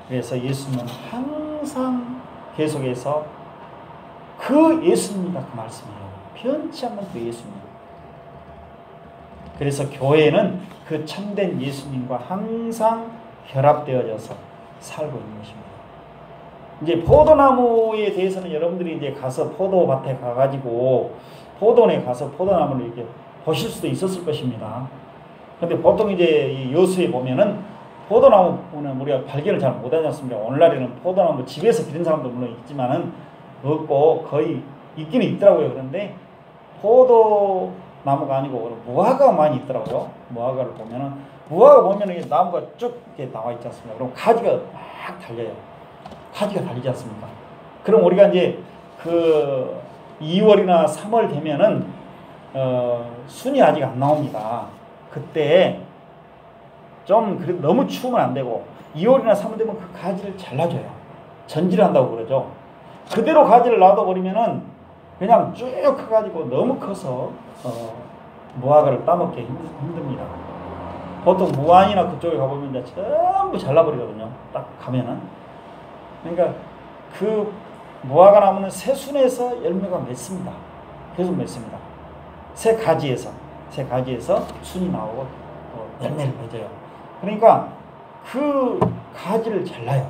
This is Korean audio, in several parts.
그래서 예수님은 항상 계속해서 그 예수님이다 그 말씀이에요. 변치 않는 그 예수님. 그래서 교회는 그 참된 예수님과 항상 결합되어져서 살고 있는 것입니다. 이제 포도나무에 대해서는 여러분들이 이제 가서 포도밭에 가가지고 포도원에 가서 포도나무를 이렇게 보실 수도 있었을 것입니다. 근데 보통 이제 여수에 보면은 포도나무는 우리가 발견을 잘 못하지 않습니까? 오늘날에는 포도나무 집에서 기른 사람도 물론 있지만은 없고 거의 있기는 있더라고요. 그런데 포도나무가 아니고 무화과가 많이 있더라고요. 무화과를 보면은 무화과 보면은 나무가 쭉 이렇게 나와 있지 않습니까? 그럼 가지가 막 달려요. 가지가 달리지 않습니까? 그럼 우리가 이제 그 2월이나 3월 되면은 순이 아직 안 나옵니다. 그때 좀 그래도 너무 추우면 안 되고 2월이나 3월 되면 그 가지를 잘라줘요. 전질한다고 그러죠. 그대로 가지를 놔둬버리면은 그냥 쭉 커가지고 너무 커서 무화과를 따먹기 힘듭니다. 보통 무안이나 그쪽에 가보면 이제 전부 잘라버리거든요. 딱 가면은. 그러니까 그 무화과 나무는 새 순에서 열매가 맺습니다. 계속 맺습니다. 새 가지에서 순이 나오고 열매를 맺어요. 그러니까 그 가지를 잘라요.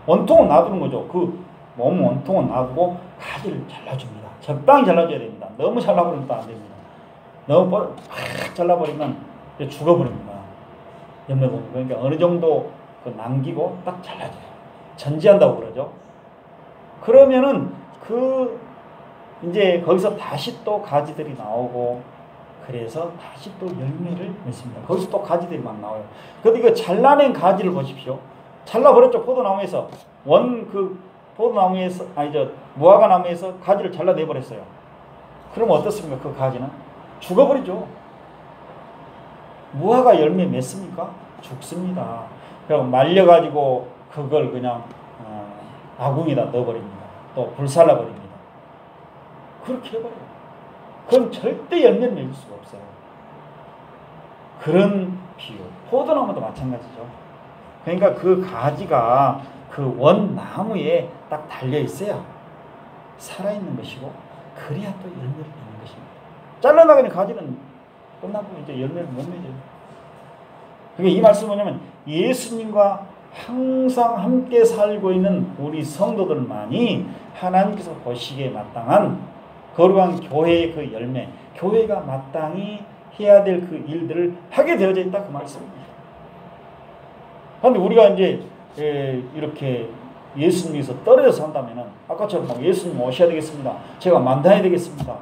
원통은 놔두는 거죠. 그 몸 원통은 놔두고 가지를 잘라줍니다. 적당히 잘라줘야 됩니다. 너무 잘라버리면 또 안 됩니다. 너무 팍 잘라버리면 죽어버립니다. 열매가. 그러니까 어느 정도 남기고 딱 잘라줘요. 전지한다고 그러죠. 그러면은 이제 거기서 다시 또 가지들이 나오고 그래서 다시 또 열매를 맺습니다. 거기서 또 가지들이 막 나와요. 근데 이거 잘라낸 가지를 보십시오. 잘라버렸죠. 포도나무에서 포도나무에서 무화과 나무에서 가지를 잘라내버렸어요. 그러면 어떻습니까? 그 가지는 죽어버리죠. 무화과 열매 맺습니까? 죽습니다. 그럼 말려가지고 그걸 그냥 아궁에다 넣어버립니다. 또 불살라버립니다. 그렇게 해버려요. 그건 절대 열매를 맺을 수가 없어요. 그런 비유. 포도나무도 마찬가지죠. 그러니까 그 가지가 그 원나무에 딱 달려있어야 살아있는 것이고 그래야 또 열매를 맺는 것입니다. 잘라나가는 가지는 끝나고 이제 열매를 못 맺어요. 그러니까 이 말씀은 뭐냐면 예수님과 항상 함께 살고 있는 우리 성도들만이 하나님께서 보시기에 마땅한 거룩한 교회의 그 열매, 교회가 마땅히 해야 될 그 일들을 하게 되어져 있다 그 말씀입니다. 그런데 우리가 이제 이렇게 예수님에서 떨어져서 산다면은 아까처럼 막 예수님 오셔야 되겠습니다. 제가 만나야 되겠습니다.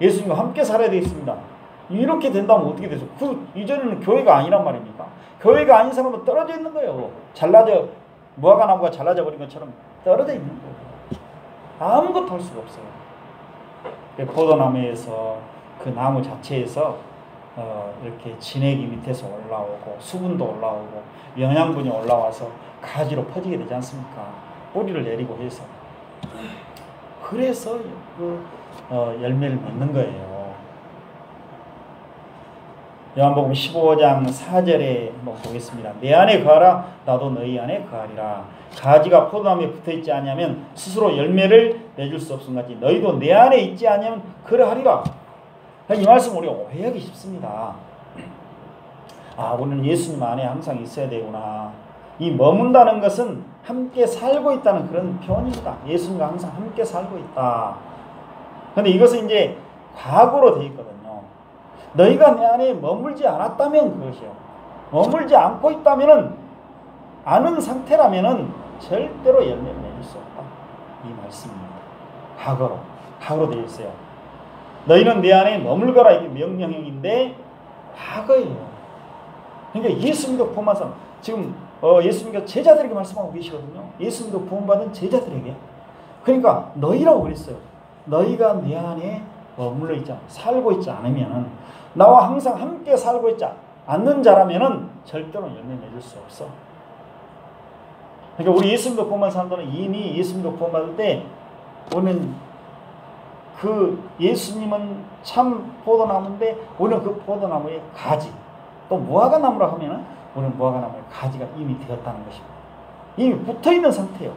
예수님과 함께 살아야 되겠습니다. 이렇게 된다면 어떻게 되죠? 이전에는 교회가 아니란 말입니까? 교회가 아닌 사람은 떨어져 있는 거예요. 무화과 나무가 잘라져 버린 것처럼 떨어져 있는 거예요. 아무것도 할 수가 없어요. 포도나무에서 그 나무 자체에서 이렇게 진액이 밑에서 올라오고 수분도 올라오고 영양분이 올라와서 가지로 퍼지게 되지 않습니까? 뿌리를 내리고 해서. 그래서 열매를 맺는 거예요. 요한복음 15장 4절에 한번 보겠습니다. 내 안에 거하라 나도 너희 안에 거하리라. 가지가 포도나무에 붙어있지 아니하면 스스로 열매를 맺을 수 없음 같이 너희도 내 안에 있지 아니하면 그러하리라. 이 말씀 우리가 오해하기 쉽습니다. 우리는 예수님 안에 항상 있어야 되구나. 이 머문다는 것은 함께 살고 있다는 그런 표현입니다. 예수님과 항상 함께 살고 있다. 그런데 이것은 이제 과거로 되어 있거든요. 너희가 내 안에 머물지 않았다면 그것이요. 머물지 않고 있다면은 아는 상태라면은 절대로 열매를 맺을 수 없다. 이 말씀입니다. 과거로 되어 있어요. 너희는 내 안에 머물거라 이게 명령형인데 과거예요. 그러니까 예수님도 구원받은 사람 지금 예수님께서 제자들에게 말씀하고 계시거든요. 예수님도 구원받은 제자들에게. 그러니까 너희라고 그랬어요. 너희가 내 안에 머물러 있지 않고 살고 있지 않으면은 나와 항상 함께 살고 있지 않는 자라면은 절대로 열매 맺을 수 없어. 그러니까 우리 예수님도 구원받은 사람들은 이미 예수님도 구원받을 때 우리는 그 예수님은 참 포도나무인데 우리는 그 포도나무의 가지 또 무화과 나무라 하면은 우리는 무화과 나무의 가지가 이미 되었다는 것입니다. 이미 붙어있는 상태예요.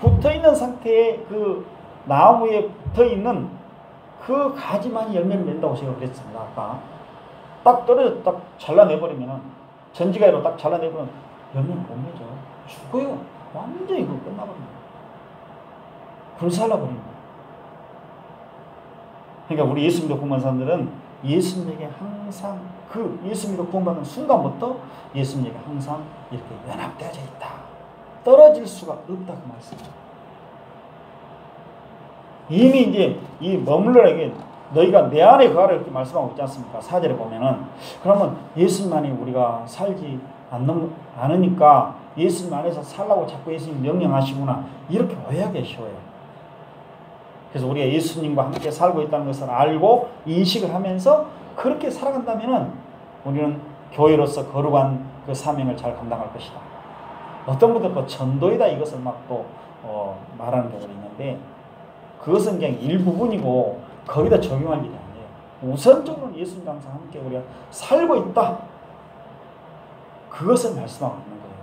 붙어있는 상태에 그 나무에 붙어있는 그 가지만이 열매를 맺는다고 제가 그랬습니다. 아까 딱 떨어져 딱 잘라내버리면 전지가위로 딱 잘라내버리면 열매를 못 맺어. 죽어요. 완전히 그거 끝나버립니다. 불살라버립니다. 그러니까 우리 예수 믿고 구원받은 사람들은 예수님에게 항상 그 예수 믿고 구원받는 순간부터 예수님에게 항상 이렇게 연합되어져 있다. 떨어질 수가 없다 그 말씀입니다. 이미 이제 이 머물러라게 너희가 내 안에 거하라 이렇게 말씀하고 있지 않습니까? 4절에 보면은 그러면 예수님만이 우리가 살지 않으니까 예수님 안에서 살라고 자꾸 예수님 명령하시구나 이렇게 오해하기 쉬워요. 그래서 우리가 예수님과 함께 살고 있다는 것을 알고 인식을 하면서 그렇게 살아간다면은 우리는 교회로서 거룩한 그 사명을 잘 감당할 것이다. 어떤 분들은 또 전도이다 이것을 막 또 말하는 경우가 있는데 그것은 그냥 일부분이고 거기다 적용할 일이 아니에요. 우선적으로 예수님과 항상 함께 우리가 살고 있다. 그것을 말씀하고 있는 거예요.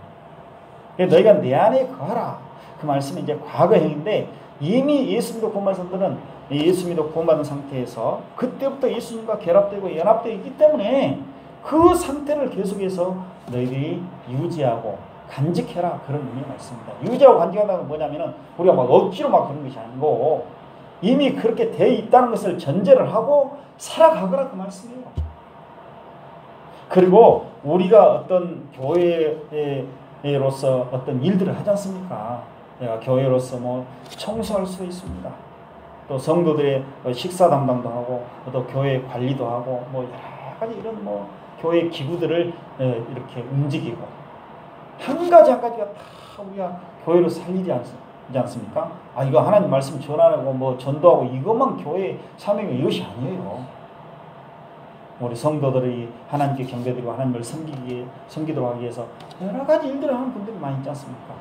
그래서 너희가 내 안에 거하라. 그 말씀은 이제 과거형인데 이미 예수 믿고 구원받은 사람들은 예수 믿고 구원받은 상태에서 그때부터 예수님과 결합되고 연합되어 있기 때문에 그 상태를 계속해서 너희들이 유지하고 간직해라. 그런 의미의 말씀입니다. 유지하고 간직한다는 건 뭐냐면은 우리가 막 억지로 막 그런 것이 아니고 이미 그렇게 되어 있다는 것을 전제를 하고 살아가거라 그 말씀이에요. 그리고 우리가 어떤 교회로서 어떤 일들을 하지 않습니까? 내가 교회로서 뭐 청소할 수 있습니다. 또 성도들의 식사 담당도 하고 또 교회 관리도 하고 뭐 여러 가지 이런 뭐 교회 기구들을 이렇게 움직이고 한 가지 한 가지가 다 우리가 교회로 살리지 않습니까? 아 이거 하나님 말씀 전하고 뭐 전도하고 이것만 교회 사명이 이것이 아니에요. 우리 성도들이 하나님께 경배드리고 하나님을 섬기도록 하기 위해서 여러 가지 일들을 하는 분들이 많이 있지 않습니까?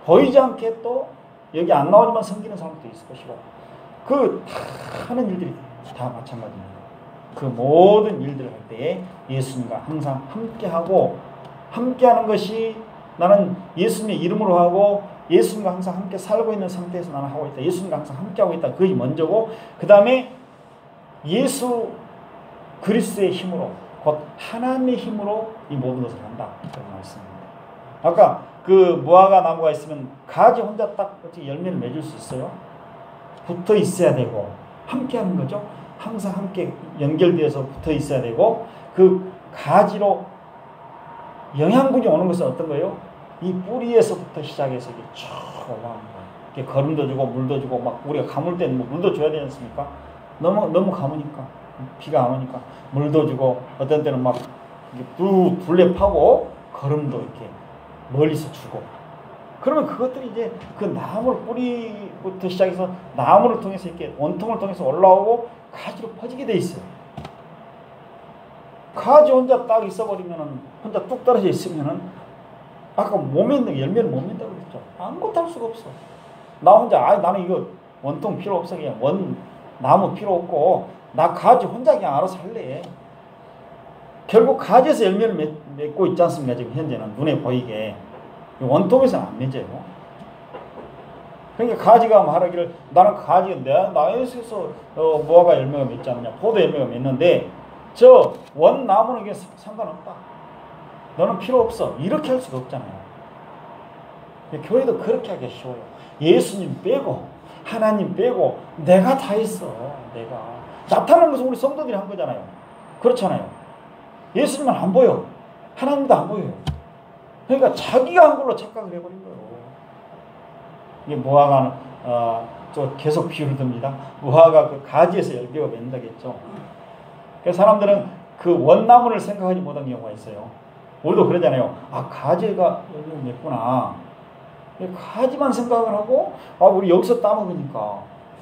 보이지 않게 또 여기 안 나오지만 섬기는 사람도 있을 것이고 그 다 하는 일들이 다 마찬가지입니다. 그 모든 일들을 할 때에 예수님과 항상 함께하고 함께하는 것이 나는 예수님의 이름으로 하고 예수님과 항상 함께 살고 있는 상태에서 나는 하고 있다. 예수님과 항상 함께하고 있다. 그것이 먼저고 그 다음에 예수 그리스도의 힘으로 곧 하나님의 힘으로 이 모든 것을 한다. 그런 말씀입니다. 아까 그 무화과 나무가 있으면 가지 혼자 딱 어떻게 열매를 맺을 수 있어요? 붙어 있어야 되고 함께 하는 거죠. 항상 함께 연결되어서 붙어 있어야 되고 그 가지로 영양분이 오는 것은 어떤 거예요? 이 뿌리에서부터 시작해서 이게 쭉 올라가는 거예요. 이렇게 거름도 주고 물도 주고 막 우리가 가물 때는 뭐 물도 줘야 되지 않습니까? 너무 가무니까 비가 안 오니까 물도 주고 어떤 때는 막 둘레 파고 거름도 이렇게 멀리서 주고 그러면 그것들이 이제 그 나무 뿌리부터 시작해서 나무를 통해서 이렇게 원통을 통해서 올라오고 가지로 퍼지게 돼 있어요. 가지 혼자 딱 있어버리면은 혼자 뚝 떨어져 있으면은 아까 못 맺는 열매를 못 맺는다고 그랬죠. 아무것도 할 수가 없어. 나 혼자 나는 이거 원통 필요 없어 그냥 나무 필요 없고 나 가지 혼자 그냥 알아서 할래. 결국 가지에서 열매를 맺고 있지 않습니까? 지금 현재는 눈에 보이게 원통에서는 안 맺어요. 그러니까 가지가 말하기를 나는 가지가 나에서 무화과 열매가 맺지 않느냐 포도 열매가 맺는데 저 원나무는 이게 상관없다. 너는 필요 없어. 이렇게 할 수가 없잖아요. 교회도 그렇게 하기 쉬워요. 예수님 빼고 하나님 빼고 내가 다 했어. 내가 나타나는 것은 우리 성도들이 한 거잖아요. 그렇잖아요. 예수님은 안 보여. 하나님도 안 보여요. 그러니까 자기가 한 걸로 착각을 해버린 거예요. 이게 무화과는 또 계속 비유를 듭니다. 무화과 그 가지에서 열매가 맺는다겠죠. 그래서 사람들은 그 원나무를 생각하지 못한 경우가 있어요. 우리도 그러잖아요. 아 가지가 열매를 맺구나. 가지만 생각을 하고 우리 여기서 따먹으니까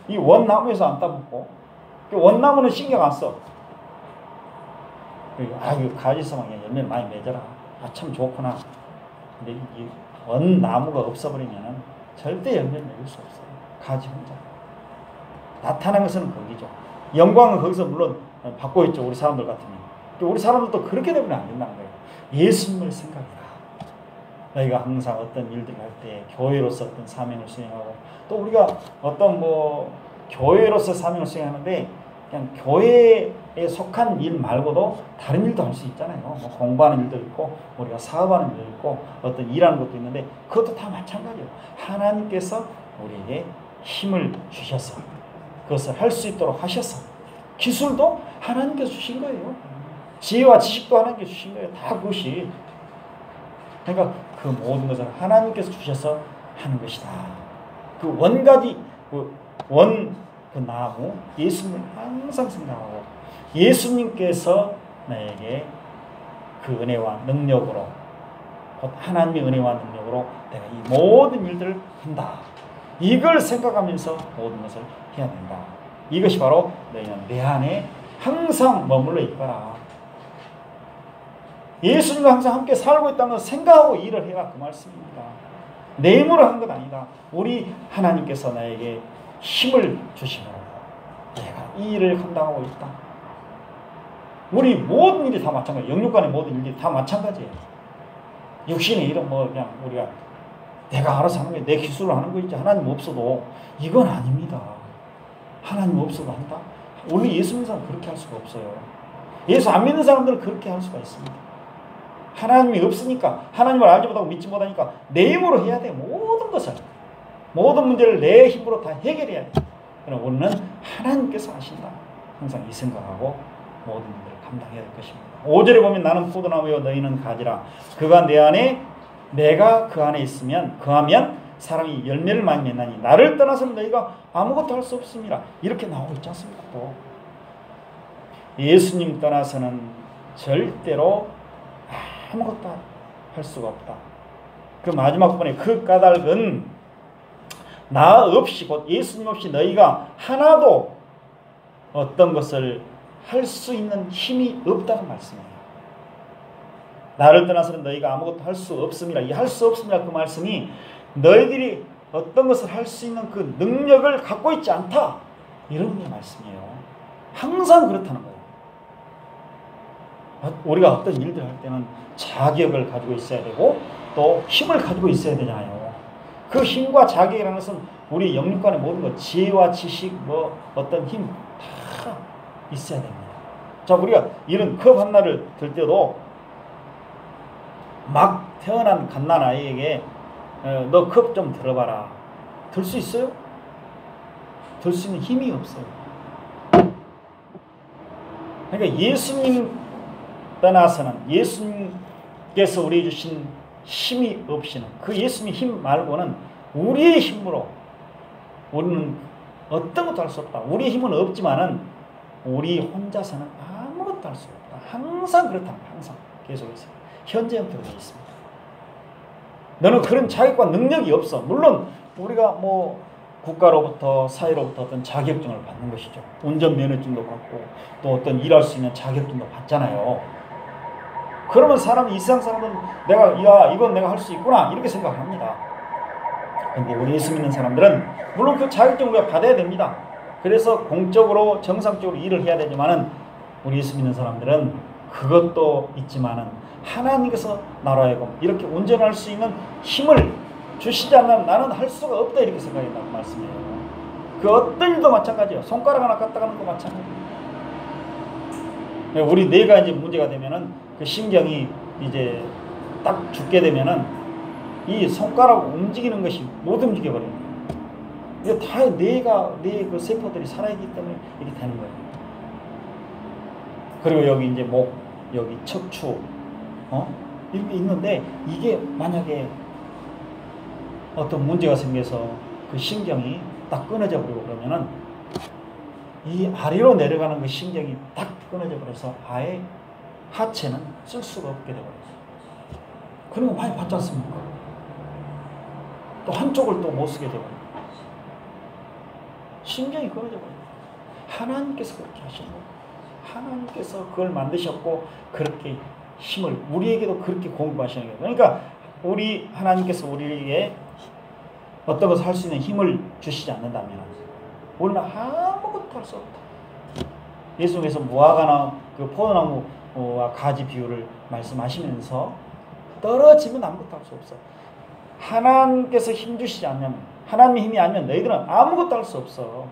이 원나무에서 안 따먹고 원나무는 신경 안 써. 이거 가지에서만 그냥 열매를 많이 맺어라. 참 좋구나. 근데 이 원나무가 없어버리면 절대 열매를 맺을 수 없어요. 가지 혼자. 나타난 것은 거기죠. 영광은 거기서 물론 받고 있죠. 우리 사람들 같으면. 우리 사람들도 그렇게 되면 안 된다는 거예요. 예수님을 생각해라. 너희가 항상 어떤 일들을 할 때 교회로서 어떤 사명을 수행하고, 또 우리가 어떤 교회로서 사명을 수행하는데 그냥 교회에 속한 일 말고도 다른 일도 할 수 있잖아요. 공부하는 일도 있고 우리가 사업하는 일도 있고 어떤 일하는 것도 있는데 그것도 다 마찬가지예요. 하나님께서 우리에게 힘을 주셔서 그것을 할 수 있도록 하셔서, 기술도 하나님께서 주신 거예요. 지혜와 지식도 하나님께서 주신 거예요. 다 그것이. 그러니까 그 모든 것을 하나님께서 주셔서 하는 것이다. 그 원가지, 그 나무, 예수님을 항상 생각하고, 예수님께서 나에게 그 은혜와 능력으로, 곧 하나님의 은혜와 능력으로 내가 이 모든 일들을 한다. 이걸 생각하면서 모든 것을 해야 된다. 이것이 바로 너희는 내 안에 항상 머물러 있거라. 예수님과 항상 함께 살고 있다는 걸 생각하고 일을 해라, 그 말씀입니다. 내 힘으로 한 것 아니다. 우리 하나님께서 나에게 힘을 주시므로 내가 이 일을 감당하고 있다. 우리 모든 일이 다 마찬가지예요. 영육간의 모든 일들이 다 마찬가지예요. 육신의 일은 그냥 우리가 내가 알아서 하는 거예요. 내 기술로 하는 거 있지. 하나님 없어도 이건 아닙니다. 하나님 없어도 한다? 우리 예수 믿는 사람은 그렇게 할 수가 없어요. 예수 안 믿는 사람들은 그렇게 할 수가 있습니다. 하나님이 없으니까, 하나님을 알지 못하고 믿지 못하니까 내 힘으로 해야 돼. 모든 것을, 모든 문제를 내 힘으로 다 해결해야 돼. 그러나 우리는 하나님께서 하신다. 항상 이 생각하고 모든 일을 감당해야 될 것입니다. 5절에 보면 나는 포도나무요 너희는 가지라. 그가 내 안에, 내가 그 안에 있으면, 그하면 사람이 열매를 많이 맺나니 나를 떠나서는 너희가 아무것도 할 수 없습니다. 이렇게 나오고 있지 않습니까? 또 예수님 떠나서는 절대로 아무것도 할 수가 없다. 그 마지막 부분에 그 까닭은 나 없이, 곧 예수님 없이 너희가 하나도 어떤 것을 할 수 있는 힘이 없다는 말씀이에요. 나를 떠나서는 너희가 아무것도 할 수 없습니다. 이 할 수 없습니다, 그 말씀이 너희들이 어떤 것을 할 수 있는 그 능력을 갖고 있지 않다, 이런 게 말씀이에요. 항상 그렇다는 거예요. 우리가 어떤 일들을 할 때는 자격을 가지고 있어야 되고 또 힘을 가지고 있어야 되잖아요. 그 힘과 자격이라는 것은 우리 영육간의 모든 것, 지혜와 지식, 어떤 힘 다 있어야 됩니다. 자, 우리가 이런 컵 하나를 들 때도 막 태어난 갓난 아이에게 너 컵 좀 들어봐라. 들 수 있어요? 들 수 있는 힘이 없어요. 그러니까 예수님 떠나서는, 예수님께서 우리에게 주신 힘이 없이는, 그 예수님의 힘 말고는 우리의 힘으로 우리는 어떤 것도 할 수 없다. 우리의 힘은 없지만은 우리 혼자서는 아무것도 할 수 없다. 항상 그렇다. 항상 계속해서 현재 형태로 되어 있습니다. 너는 그런 자격과 능력이 없어. 물론 우리가 국가로부터, 사회로부터 어떤 자격증을 받는 것이죠. 운전면허증도 받고 또 어떤 일할 수 있는 자격증도 받잖아요. 그러면 이 세상 사람은 이건 내가 할 수 있구나, 이렇게 생각합니다. 근데 우리 예수 믿는 사람들은 물론 그 자격증을 우리가 받아야 됩니다. 그래서 공적으로 정상적으로 일을 해야 되지만은 우리 예수 믿는 사람들은 그것도 있지만은 하나님께서 나로 하여금 이렇게 운전할 수 있는 힘을 주시지 않으면 나는 할 수가 없다, 이렇게 생각한다는 말씀이에요. 그 어떤 일도 마찬가지예요. 손가락 하나 갖다 가는 거 마찬가지예요. 우리 뇌가 이제 문제가 되면은 그 신경이 이제 딱 죽게 되면은 이 손가락 움직이는 것이 못 움직여 버려요. 이게 다 뇌의 그 세포들이 살아있기 때문에 이렇게 되는 거예요. 그리고 여기 이제 목, 여기 척추, 이렇게 있는데 이게 만약에 어떤 문제가 생겨서 그 신경이 딱 끊어져 버리고 그러면은 이 아래로 내려가는 그 신경이 딱 끊어져 버려서 아예 하체는 쓸 수가 없게 되어버려요. 그런 거 많이 봤지 않습니까? 또 한쪽을 또 못 쓰게 되어버려요. 신경이 끊어져 버려요. 하나님께서 그렇게 하신 거예요. 하나님께서 그걸 만드셨고 그렇게 힘을 우리에게도 그렇게 공급하시는 거예요. 그러니까 하나님께서 우리에게 어떤 것을 할 수 있는 힘을 주시지 않는다면 우리는 아무것도 할 수 없다. 예수님께서 무화과나 그 포도나무와 가지 비유를 말씀하시면서 떨어지면 아무것도 할 수 없어. 하나님께서 힘 주시지 않으면, 하나님의 힘이 아니면 너희들은 아무것도 할 수 없어.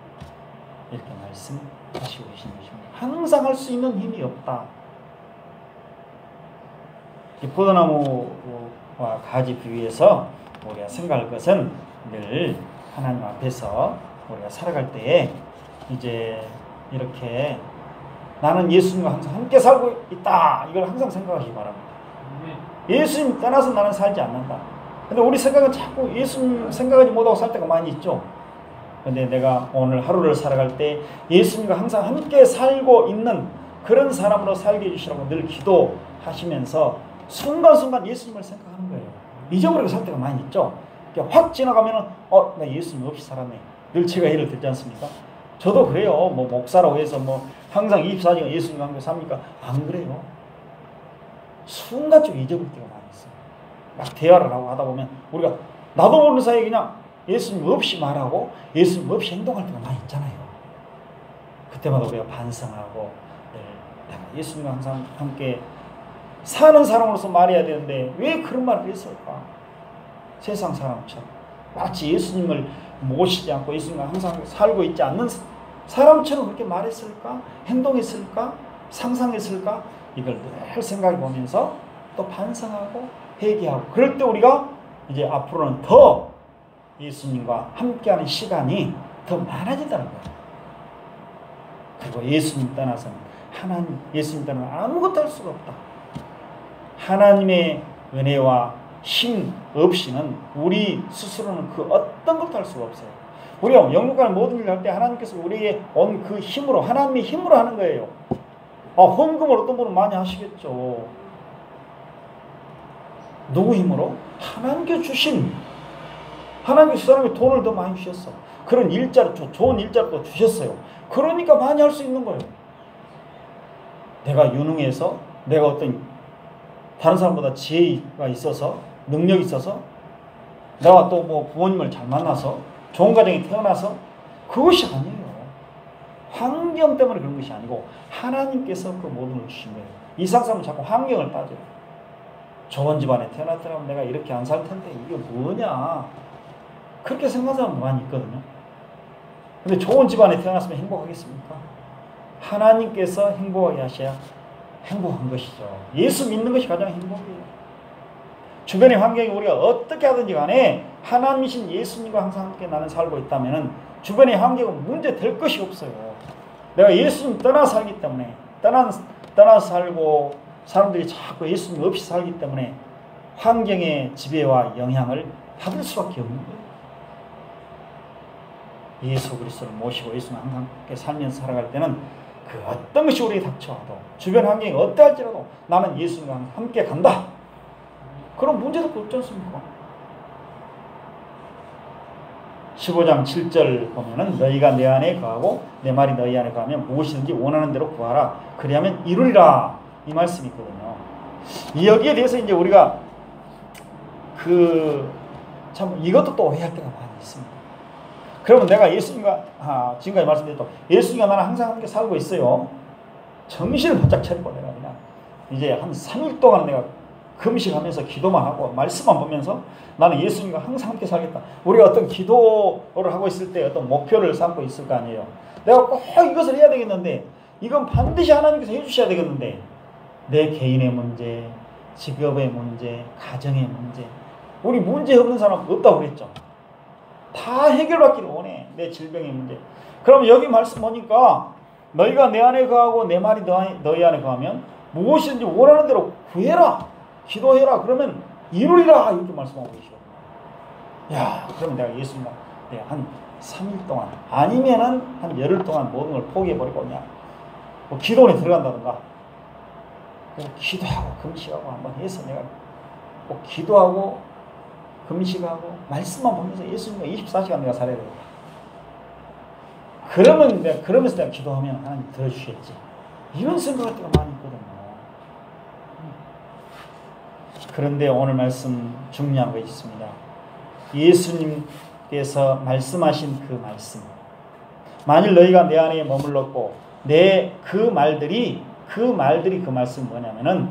이렇게 말씀하시고 계신 것입니다. 항상 할 수 있는 힘이 없다. 이 포도나무와 가지 비유에서 우리가 생각할 것은 늘 하나님 앞에서 우리가 살아갈 때에 이제 이렇게 나는 예수님과 항상 함께 살고 있다. 이걸 항상 생각하시기 바랍니다. 예수님 떠나서 나는 살지 않는다. 근데 우리 생각은 자꾸 예수님 생각하지 못하고 살 때가 많이 있죠. 근데 내가 오늘 하루를 살아갈 때 예수님과 항상 함께 살고 있는 그런 사람으로 살게 해주시라고 늘 기도하시면서 순간순간 예수님을 생각하는 거예요. 잊어버리고 살 때가 많이 있죠. 확 지나가면은 나 예수님 없이 살았네. 늘 제가 예를 들지 않습니까? 저도 그래요. 뭐 목사라고 해서 뭐 항상 24시간 예수님과 함께 삽니까? 안 그래요. 순간적으로 잊어버릴 때가 많이 있어요. 막 대화를 하고 하다 보면 우리가 나도 모르는 사이에 그냥 예수님 없이 말하고 예수님 없이 행동할 때가 많이 있잖아요. 그때마다 우리가 반성하고 내가 예수님과 항상 함께 사는 사람으로서 말해야 되는데 왜 그런 말을 했을까? 세상 사람처럼 마치 예수님을 모시지 않고 예수님과 항상 살고 있지 않는 사람처럼 그렇게 말했을까? 행동했을까? 상상했을까? 이걸 늘 생각해 보면서 또 반성하고 회개하고 그럴 때 우리가 이제 앞으로는 더 예수님과 함께하는 시간이 더 많아진다는 거예요. 그리고 예수님 떠나서는 예수님 떠나서는 아무것도 할 수가 없다. 하나님의 은혜와 힘 없이는 우리 스스로는 그 어떤 것도 할 수가 없어요. 우리가 영육간의 모든 일을 할 때 하나님께서 우리에게 온 그 힘으로 하나님의 힘으로 하는 거예요. 헌금을 어떤 분은 많이 하시겠죠. 누구 힘으로? 하나님께 주신 하나님께서 사람이 돈을 더 많이 주셨어. 그런 일자리, 좋은 일자리를 또 주셨어요. 그러니까 많이 할 수 있는 거예요. 내가 유능해서 내가 어떤 다른 사람보다 지혜가 있어서 능력이 있어서 내가 또 뭐 부모님을 잘 만나서 좋은 가정에 태어나서 그것이 아니에요. 환경 때문에 그런 것이 아니고 하나님께서 그 모든 걸 주신 거예요. 이상 사람은 자꾸 환경을 따져요. 좋은 집안에 태어났더라면 내가 이렇게 안 살 텐데 이게 뭐냐 그렇게 생각하는 사람 많이 있거든요. 근데 좋은 집안에 태어났으면 행복하겠습니까? 하나님께서 행복하게 하셔야 행복한 것이죠. 예수 믿는 것이 가장 행복이에요. 주변의 환경이 우리가 어떻게 하든지 간에 하나님이신 예수님과 항상 함께 나는 살고 있다면 주변의 환경은 문제 될 것이 없어요. 내가 예수님 떠나 살기 때문에 떠나 살고 사람들이 자꾸 예수님 없이 살기 때문에 환경의 지배와 영향을 받을 수밖에 없는 거예요. 예수 그리스도를 모시고 예수님 항상 함께 살면서 살아갈 때는 그 어떤 것이 우리에게 닥쳐와도 주변 환경이 어떠할지라도 나는 예수님과 함께 간다. 그런 문제도 없지 않습니까? 15장 7절 보면은 너희가 내 안에 거하고 내 말이 너희 안에 거하면 무엇이든지 원하는 대로 구하라. 그리하면 이루리라. 이 말씀이 있거든요. 여기에 대해서 이제 우리가 참 이것도 또 오해할 때가 많이 있습니다. 그러면 내가 예수님과 지금까지 말씀드렸던 예수님과 나는 항상 함께 살고 있어요. 정신을 바짝 차리고 내가 그냥 이제 한 3일 동안 내가 금식하면서 기도만 하고 말씀만 보면서 나는 예수님과 항상 함께 살겠다. 우리가 어떤 기도를 하고 있을 때 어떤 목표를 삼고 있을 거 아니에요. 내가 꼭 이것을 해야 되겠는데 이건 반드시 하나님께서 해주셔야 되겠는데 내 개인의 문제, 직업의 문제, 가정의 문제 우리 문제 없는 사람 없다고 그랬죠. 다 해결받기를 원해. 내 질병의 문제. 그럼 여기 말씀 보니까 너희가 내 안에 거하고 내 말이 너희 안에 거하면 무엇이든지 원하는 대로 구해라. 기도해라. 그러면 이루리라. 이렇게 말씀하고 계시거든요. 야, 그럼 내가 예수님과 한 3일 동안 아니면은 한 열흘 동안 모든 걸 포기해버리고 그냥 뭐 기도원에 들어간다든가 기도하고 금식하고 한번 해서 내가 꼭 기도하고 금식하고 말씀만 보면서 예수님과 24시간 내가 살아야 되겠다. 그러면서 내가 기도하면 하나님 들어주시겠지. 이런 생각할 때가 많이 있거든요. 그런데 오늘 말씀 중요한 것이 있습니다. 예수님께서 말씀하신 그 말씀. 만일 너희가 내 안에 머물렀고 그 말들이 그 말씀이 뭐냐면은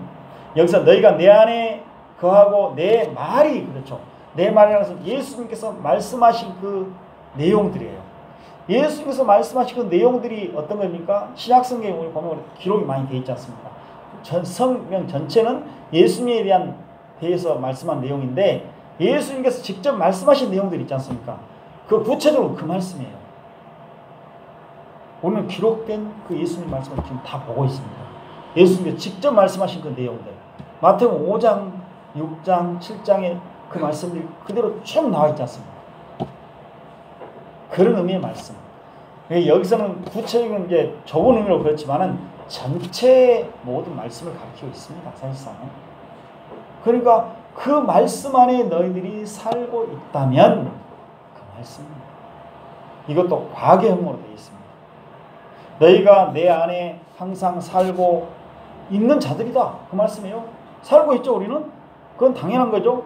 여기서 너희가 내 안에 그하고 내 말이 그렇죠. 내 말이라는 것은 예수님께서 말씀하신 그 내용들이에요. 예수님께서 말씀하신 그 내용들이 어떤 겁니까? 신약성경에 우리 보면 기록이 많이 되어 있지 않습니까? 성경 전체는 예수님에 대해서 말씀한 내용인데 예수님께서 직접 말씀하신 내용들이 있지 않습니까? 그 구체적으로 그 말씀이에요. 오늘 기록된 그 예수님 말씀을 지금 다 보고 있습니다. 예수님께서 직접 말씀하신 그 내용들. 마태복음 5장, 6장, 7장에 그 말씀들이 그대로 쭉 나와 있지 않습니까? 그런 의미의 말씀. 여기서는 구체적인 이제 좁은 의미로 그렇지만은 전체 모든 말씀을 가르치고 있습니다. 사실상. 그러니까 그 말씀 안에 너희들이 살고 있다면 그 말씀입니다. 이것도 과거형으로 되어 있습니다. 너희가 내 안에 항상 살고 있는 자들이다. 그 말씀이에요. 살고 있죠, 우리는? 그건 당연한 거죠.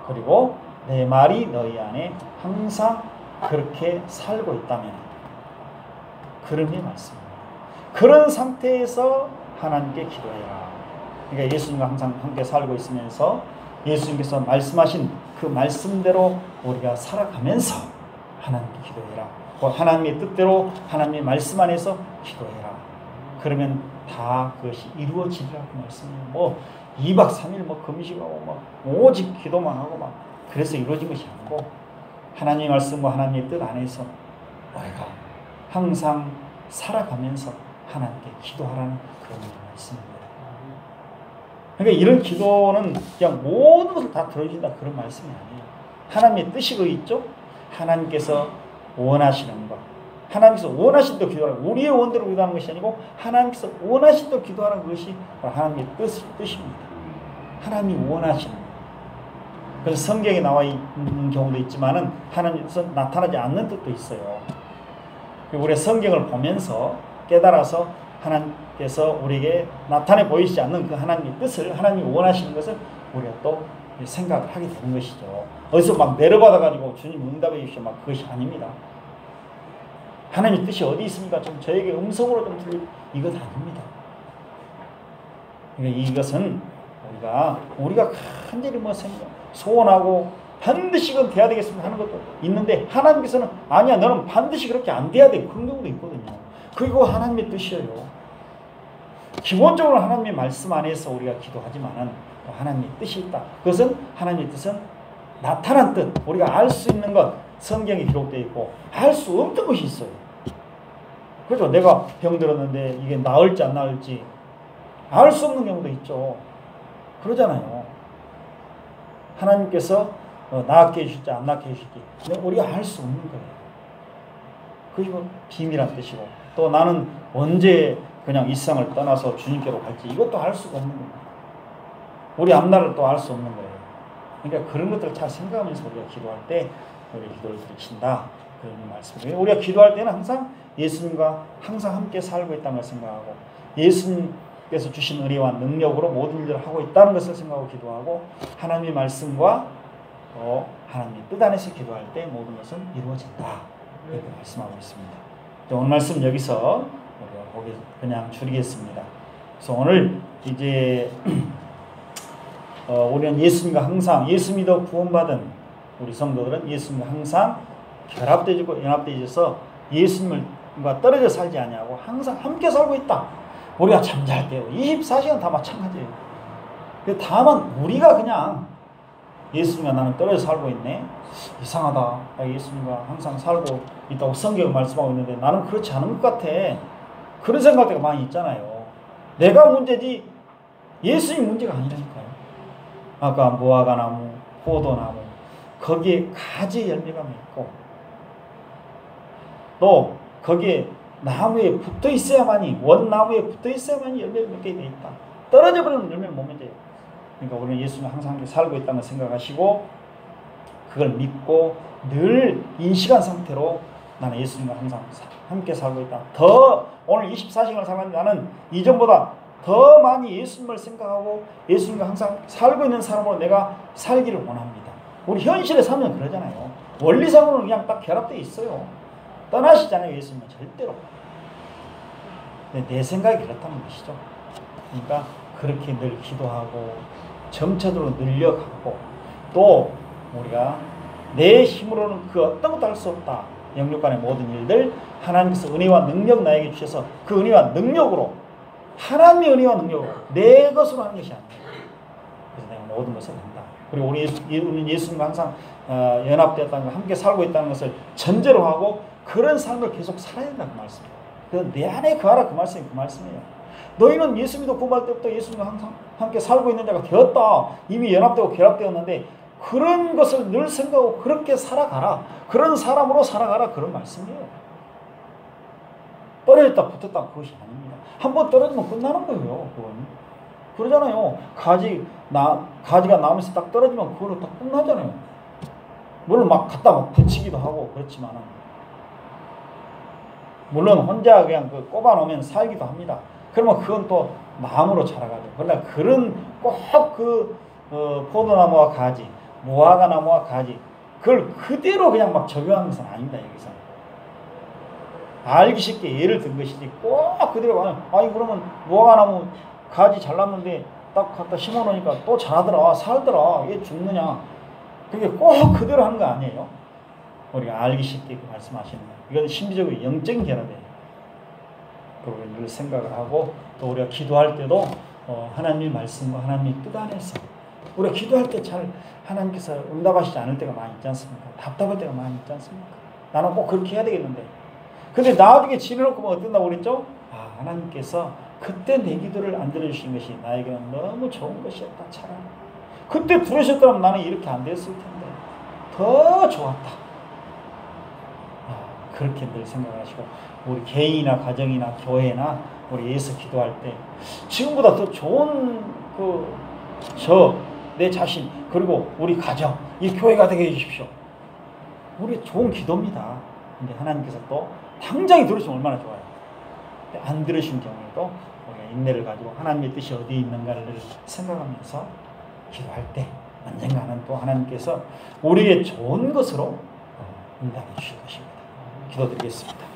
그리고 내 말이 너희 안에 항상 그렇게 살고 있다면 그런 게 말씀입니다. 그런 상태에서 하나님께 기도해라. 그러니까 예수님과 항상 함께 살고 있으면서 예수님께서 말씀하신 그 말씀대로 우리가 살아가면서 하나님께 기도해라. 하나님의 뜻대로 하나님의 말씀 안에서 기도해라. 그러면 다 그것이 이루어지리라고 말씀해요. 뭐 2박 3일 뭐 금식하고 막 오직 기도만 하고 막 그래서 이루어진 것이 아니고 하나님의 말씀과 하나님의 뜻 안에서 우리가 항상 살아가면서 하나님께 기도하라는 그런 말씀입니다. 그러니까 이런 기도는 그냥 모든 것을 다 들어준다 그런 말씀이 아니에요. 하나님의 뜻이 거기 있죠. 하나님께서 원하시는 것. 하나님께서 원하신 대로 기도하는 우리의 원대로 기도하는 것이 아니고 하나님께서 원하신 대로 기도하는 것이 하나님의 뜻입니다. 하나님이 원하시는 것. 그래서 성경에 나와 있는 경우도 있지만은 하나님께서 나타나지 않는 뜻도 있어요. 우리가 성경을 보면서 깨달아서 하나님께서 우리에게 나타내 보이지 않는 그 하나님의 뜻을 하나님이 원하시는 것을 우리가 또 생각을 하게 되는 것이죠. 어디서 막 내려받아가지고 주님 응답해 주시오 막 그것이 아닙니다. 하나님의 뜻이 어디 있습니까? 좀 저에게 음성으로 좀 들려 이것 아닙니다. 그러니까 이것은 우리가 간절히 뭐 소원하고 반드시 그건 돼야 되겠습니다 하는 것도 있는데 하나님께서는 아니야 너는 반드시 그렇게 안 돼야 돼 그런 경우도 있거든요. 그리고 하나님의 뜻이에요. 기본적으로 하나님의 말씀 안에서 우리가 기도하지만은 하나님의 뜻이 있다. 그것은 하나님의 뜻은 나타난 뜻 우리가 알 수 있는 것 성경에 기록되어 있고 알 수 없는 것이 있어요. 그렇죠. 내가 병들었는데 이게 나을지 안 나을지 알 수 없는 경우도 있죠. 그러잖아요. 하나님께서 낫게 해줄지 안 낫게 해줄지 우리가 알 수 없는 거예요. 그것이 비밀한 뜻이고 또 나는 언제 그냥 이 세상을 떠나서 주님께로 갈지 이것도 알 수가 없는 겁니다. 우리 앞날을 또 알 수 없는 거예요. 그러니까 그런 것들을 잘 생각하면서 우리가 기도할 때 우리 기도를 드린다 그런 말씀이에요. 우리가 기도할 때는 항상 예수님과 항상 함께 살고 있다는 걸 생각하고 예수님께서 주신 은혜와 능력으로 모든 일을 하고 있다는 것을 생각하고 기도하고 하나님의 말씀과 하나님의 뜻 안에서 기도할 때 모든 것은 이루어진다 이렇게 말씀하고 있습니다. 오늘 말씀 여기서 우리가 그냥 줄이겠습니다. 그래서 오늘 이제 우리는 예수님과 항상 예수 믿어 구원받은 우리 성도들은 예수님과 항상 결합되고 연합되어서 예수님과 떨어져 살지 아니하고 항상 함께 살고 있다. 우리가 잠잘 때요 24시간 다 마찬가지예요. 다만 우리가 그냥 예수님과 나는 떨어져 살고 있네. 이상하다. 예수님과 항상 살고 있다고 성경은 말씀하고 있는데 나는 그렇지 않은 것 같아. 그런 생각들이 많이 있잖아요. 내가 문제지 예수님 문제가 아니라니까요. 아까 무화과나무, 포도나무 거기에 가지 열매가 맺고 또 거기에 나무에 붙어 있어야만이 원나무에 붙어 있어야만이 열매를 맺게 돼 있다. 떨어져 버리는 열매를 못 맺어요. 그러니까 우리는 예수님 항상 함께 살고 있다는 걸 생각하시고 그걸 믿고 늘 인식한 상태로 나는 예수님과 항상 함께 살고 있다. 더 오늘 24시간을 살았는데 나는 이전보다 더 많이 예수님을 생각하고 예수님과 항상 살고 있는 사람으로 내가 살기를 원합니다. 우리 현실에 살면 그러잖아요. 원리상으로는 그냥 딱 결합되어 있어요. 떠나시잖아요. 예수님은 절대로. 근데 내 생각이 그렇다는 것이죠. 그러니까 그렇게 늘 기도하고 점차적으로 늘려가고 또 우리가 내 힘으로는 그 어떤 것도 할 수 없다. 영육 간의 모든 일들 하나님께서 은혜와 능력 나에게 주셔서 그 은혜와 능력으로 하나님의 은혜와 능력으로 내 것으로 하는 것이 아니에요. 그래서 내가 모든 것을 한다. 그리고 우리 예수님과 항상 연합되었다는 것, 함께 살고 있다는 것을 전제로 하고 그런 삶을 계속 살아야 된다 그 말씀이에요. 그래서 내 안에 거하라 그 말씀이 그 말씀이에요. 너희는 예수 믿고 구할 때부터 예수님과 항상 함께 살고 있는 자가 되었다. 이미 연합되고 결합되었는데 그런 것을 늘 생각하고 그렇게 살아가라. 그런 사람으로 살아가라. 그런 말씀이에요. 떨어졌다 붙었다 그것이 아닙니다. 한번 떨어지면 끝나는 거예요. 그건. 그러잖아요. 가지가 나무에서 딱 떨어지면 그걸로 딱 끝나잖아요. 물론 막 갖다 막 붙이기도 하고 그렇지만은 물론 혼자 그냥 꼽아놓으면 살기도 합니다. 그러면 그건 또 나무로 자라가죠. 그러나 그런 꼭 포도나무와 가지, 무화과 나무와 가지 그걸 그대로 그냥 막 적용하는 것은 아닙니다. 여기서 알기 쉽게 예를 든 것이지 꼭 그대로 아니 그러면 무화과 나무 가지 잘랐는데 딱 갖다 심어놓으니까 또 자라더라 살더라 얘 죽느냐 그게 꼭 그대로 하는 거 아니에요. 우리가 알기 쉽게 말씀하시는 거예요. 이건 심리적으로 영적인 결합이에요. 그걸 늘 생각을 하고 또 우리가 기도할 때도 하나님의 말씀과 하나님의 뜻 안에서 우리가 기도할 때 잘 하나님께서 응답하시지 않을 때가 많이 있지 않습니까? 답답할 때가 많이 있지 않습니까? 나는 꼭 그렇게 해야 되겠는데 근데 나중에 지내놓고 뭐 어떤다고 그랬죠? 하나님께서 그때 내 기도를 안 들어주신 것이 나에게는 너무 좋은 것이었다 차라리 그때 들으셨더라면 나는 이렇게 안 됐을 텐데 더 좋았다. 그렇게 늘 생각하시고 우리 개인이나 가정이나 교회나 우리 예수 기도할 때 지금보다 더 좋은 내 자신 그리고 우리 가정 이 교회가 되게 해주십시오. 우리 좋은 기도입니다. 근데 하나님께서 또 당장에 들으시면 얼마나 좋아요. 안 들으신 경우에도 우리가 인내를 가지고 하나님의 뜻이 어디에 있는가를 생각하면서 기도할 때 언젠가는 또 하나님께서 우리에게 좋은 것으로 응답해 주실 것입니다. 기도드리겠습니다.